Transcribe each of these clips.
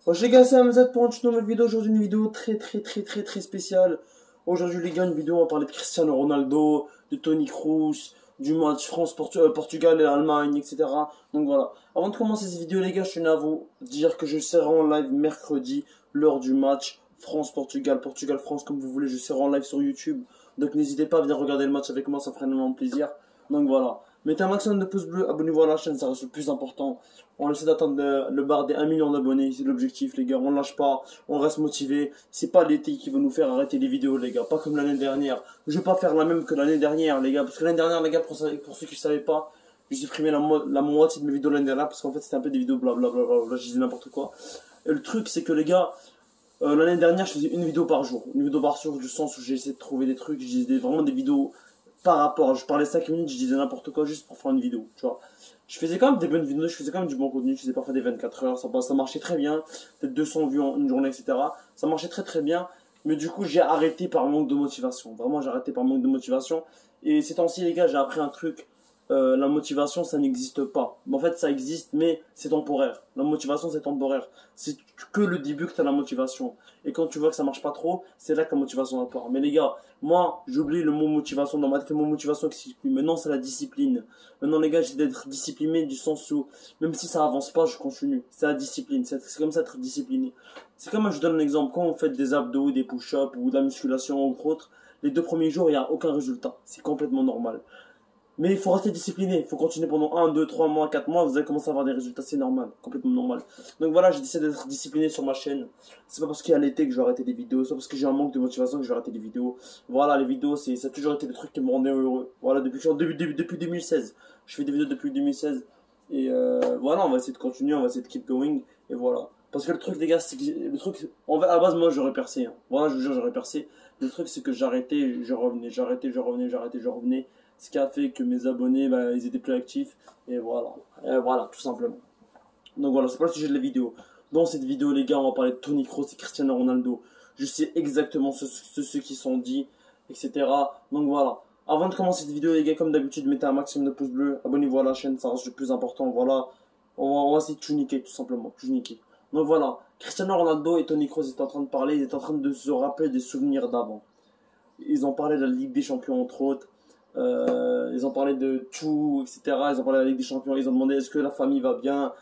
Wesh les gars, c'est Hamza pour une nouvelle vidéo. Aujourd'hui, une vidéo très spéciale. Aujourd'hui, les gars, une vidéo, on va parler de Cristiano Ronaldo, de Toni Kroos, du match France-Portugal et l'Allemagne, etc. Donc voilà. Avant de commencer cette vidéo, les gars, je tenais à vous dire que je serai en live mercredi lors du match France-Portugal, Portugal-France, comme vous voulez. Je serai en live sur YouTube. Donc n'hésitez pas à venir regarder le match avec moi, ça ferait énormément plaisir. Donc voilà. Mettez un maximum de pouces bleus, abonnez-vous à la chaîne, ça reste le plus important. On essaie d'atteindre le bar des 1 million d'abonnés, c'est l'objectif les gars, on lâche pas, on reste motivé. C'est pas l'été qui va nous faire arrêter les vidéos les gars, pas comme l'année dernière. Je vais pas faire la même que l'année dernière les gars, parce que l'année dernière les gars, pour ceux qui savaient pas, j'ai supprimé la moitié de mes vidéos l'année dernière, parce qu'en fait c'était un peu des vidéos blablabla, je disais n'importe quoi. Et le truc c'est que les gars, l'année dernière je faisais une vidéo par jour, du sens où j'ai essayé de trouver des trucs, je disais vraiment des vidéos par rapport, je parlais 5 minutes, je disais n'importe quoi juste pour faire une vidéo, tu vois. Je faisais quand même des bonnes vidéos, je faisais quand même du bon contenu, je faisais parfois des 24 heures, ça marchait très bien, peut-être 200 vues en une journée, etc. Ça marchait très bien, mais du coup j'ai arrêté par manque de motivation, vraiment j'ai arrêté par manque de motivation, et ces temps-ci les gars j'ai appris un truc, la motivation ça n'existe pas. En fait ça existe mais c'est temporaire, la motivation c'est temporaire, c'est que le début que tu as la motivation, et quand tu vois que ça marche pas trop, c'est là que la motivation part. Mais les gars, moi j'oublie le mot motivation dans ma tête, le mot motivation existe plus, maintenant c'est la discipline. Maintenant les gars j'essaie d'être discipliné du sens où même si ça avance pas je continue, c'est la discipline, c'est comme ça être discipliné. C'est comme, je donne un exemple, quand vous faites des abdos, des push-ups ou de la musculation ou autre, les 2 premiers jours il n'y a aucun résultat, c'est complètement normal. Mais il faut rester discipliné, il faut continuer pendant 1, 2, 3 mois, 4 mois, vous allez commencer à avoir des résultats, c'est normal, complètement normal. Donc voilà, j'essaie d'être discipliné sur ma chaîne. C'est pas parce qu'il y a l'été que je vais arrêter des vidéos, c'est pas parce que j'ai un manque de motivation que je vais arrêter des vidéos. Voilà, les vidéos, ça a toujours été des trucs qui me rendaient heureux. Voilà, depuis 2016. Je fais des vidéos depuis 2016. Et voilà, on va essayer de continuer, on va essayer de keep going. Et voilà. Parce que le truc, les gars, c'est que le truc, à la base, moi, j'aurais percé. Hein. Voilà, je vous jure, j'aurais percé. Le truc, c'est que j'arrêtais, je revenais, je revenais. Ce qui a fait que mes abonnés, bah, ils étaient plus actifs. Et voilà. Voilà, tout simplement. Donc voilà, c'est pas le sujet de la vidéo. Dans cette vidéo, les gars, on va parler de Toni Kroos et Cristiano Ronaldo. Je sais exactement ce qui sont dit, etc. Donc voilà. Avant de commencer cette vidéo, les gars, comme d'habitude, mettez un maximum de pouces bleus. Abonnez-vous à la chaîne, ça reste le plus important. Voilà. On va essayer de tout niquer, tout simplement. Tout niquer. Donc voilà. Cristiano Ronaldo et Toni Kroos étaient en train de parler. Ils étaient en train de se rappeler des souvenirs d'avant. Ils ont parlé de la Ligue des Champions, entre autres. Ils ont parlé de tout, etc. Ils ont parlé de la Ligue des Champions. Ils ont demandé est-ce que la famille va bien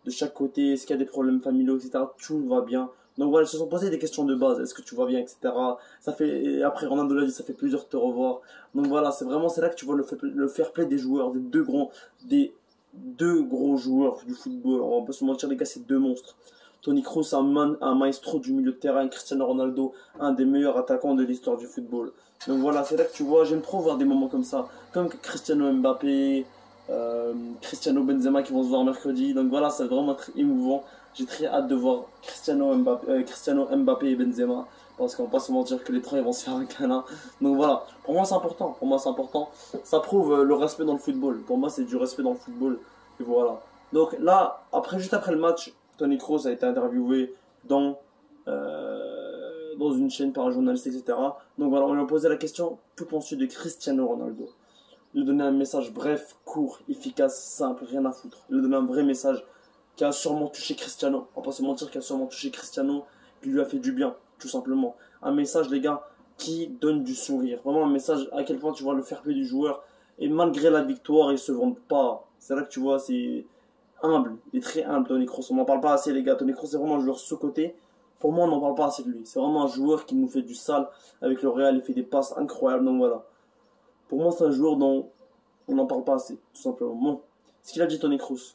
de chaque côté, est-ce qu'il y a des problèmes familiaux, etc. Tout va bien. Donc voilà, ils se sont posés des questions de base. Est-ce que tu vas bien, etc. Ça fait, et après Ronaldo l'a dit, ça fait plaisir de te revoir. Donc voilà, c'est là que tu vois le fair play des joueurs, des deux gros joueurs du football. On va pas se mentir, les gars, c'est deux monstres. Toni Kroos, un maestro du milieu de terrain, Cristiano Ronaldo, un des meilleurs attaquants de l'histoire du football. Donc voilà, c'est là que tu vois, j'aime trop voir des moments comme ça, comme Cristiano Mbappé, Cristiano Benzema qui vont se voir mercredi. Donc voilà, c'est vraiment très émouvant. J'ai très hâte de voir Cristiano Mbappé et Benzema, parce qu'on va pas se mentir que les trois ils vont se faire un câlin. Donc voilà, pour moi c'est important. Pour moi c'est important. Ça prouve le respect dans le football. Pour moi c'est du respect dans le football. Et voilà. Donc là, juste après le match, Toni Kroos a été interviewé dans une chaîne par un journaliste, etc. Donc voilà, on lui a posé la question, que penses-tu de Cristiano Ronaldo? Il a donné un message bref, court, efficace, simple, rien à foutre. Il a donné un vrai message qui a sûrement touché Cristiano. On va pas se mentir, qui a sûrement touché Cristiano, qui lui a fait du bien, tout simplement. Un message, les gars, qui donne du sourire. Vraiment un message à quel point tu vois le fair play du joueur. Et malgré la victoire, il se vante pas. C'est là que tu vois, c'est humble. Il est très humble, Toni Kroos. On n'en parle pas assez, les gars. Toni Kroos, c'est vraiment un joueur sous-coté. Pour moi, on n'en parle pas assez de lui. C'est vraiment un joueur qui nous fait du sale avec le Real. Il fait des passes incroyables. Donc voilà. Pour moi, c'est un joueur dont on n'en parle pas assez, tout simplement. Bon, ce qu'il a dit, Toni Kroos.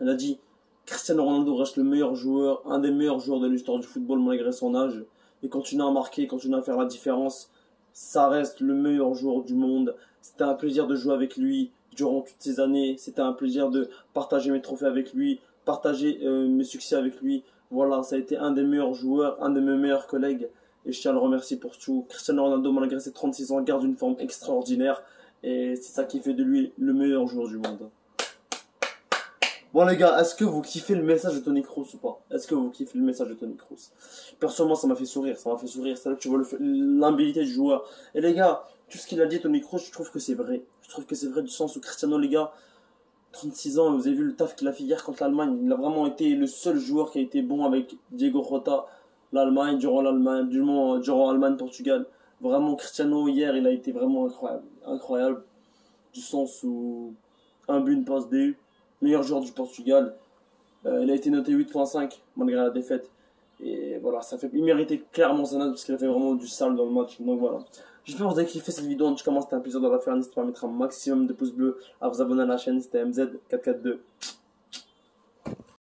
Il a dit Cristiano Ronaldo reste le meilleur joueur, un des meilleurs joueurs de l'histoire du football malgré son âge. Et continue à marquer, continue à faire la différence. Ça reste le meilleur joueur du monde. C'était un plaisir de jouer avec lui durant toutes ces années. C'était un plaisir de partager mes trophées avec lui, partager mes succès avec lui. Voilà, ça a été un des meilleurs joueurs, un de mes meilleurs collègues. Et je tiens à le remercier pour tout. Cristiano Ronaldo, malgré ses 36 ans, garde une forme extraordinaire. Et c'est ça qui fait de lui le meilleur joueur du monde. Bon les gars, est-ce que vous kiffez le message de Toni Kroos ou pas? Est-ce que vous kiffez le message de Toni Kroos? Personnellement, ça m'a fait sourire, ça m'a fait sourire. C'est là que tu vois l'habilité du joueur. Et les gars, tout ce qu'il a dit Toni Kroos, je trouve que c'est vrai. Je trouve que c'est vrai du sens où Cristiano, les gars, 36 ans, et vous avez vu le taf qu'il a fait hier contre l'Allemagne. Il a vraiment été le seul joueur qui a été bon avec Diego Jota, durant Allemagne-Portugal. Vraiment, Cristiano, hier, il a été vraiment incroyable. Incroyable, du sens où un but, une passe D, meilleur joueur du Portugal. Il a été noté 8,5 malgré la défaite. Et voilà, il méritait clairement sa note parce qu'il a fait vraiment du sale dans le match. Donc voilà. J'espère que vous avez kiffé cette vidéo. En tout cas, moi, c'était un plaisir de la faire. N'hésitez pas à mettre un maximum de pouces bleus, à vous abonner à la chaîne. C'était MZ442.